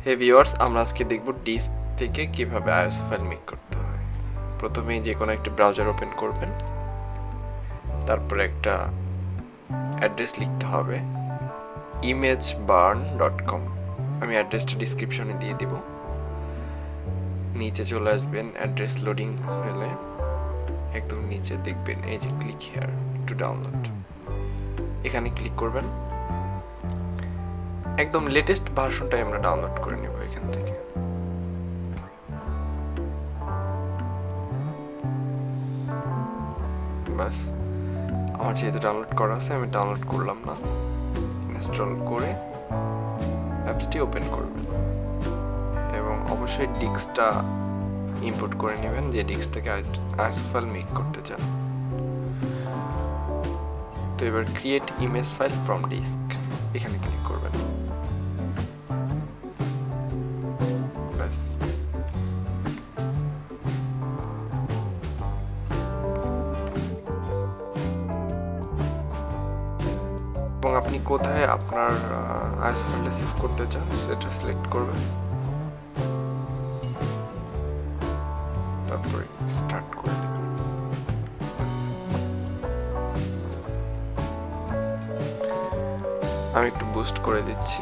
হে viewers, আমরা আজকে দেখব ডিস্ক থেকে কিভাবে আইএসও ফাইল মেক করতে হয়। প্রথমে যে কোনো একটা ব্রাউজার ওপেন করবেন, তারপরে একটা অ্যাড্রেস লিখতে হবে imageburn.com। আমি অ্যাড্রেসটা ডিসক্রিপশনে দিয়ে দিব। নিচে চলে আসবেন, অ্যাড্রেস লোডিং হলে একদম নিচে দেখবেন এই যে ক্লিক হিয়ার টু ডাউনলোড, এখানে ক্লিক করবেন। একদম লেটেস্ট ভার্সনটাই আমরা ডাউনলোড করে নেব এখান থেকে। বাস, আমার যেহেতু ডাউনলোড করা আছে আমি ডাউনলোড করলাম না, ইনস্টল করে অ্যাপসটি ওপেন করবেন এবং অবশ্যই ডিস্কটা ইম্পোর্ট করে নেবেন যে ডিস্ক থেকে আইএসও ফাইল মেক করতে চান। তো এবার create image file from disk এখানে ক্লিক করবেন। ব্যাস, এবং আপনি কোথায় আপনার আইএসও ফাইলটা সেভ করতে চান সেটা সিলেক্ট করবেন, তারপরে স্টার্ট করে দেবেন। আমি একটু বুস্ট করে দিচ্ছি।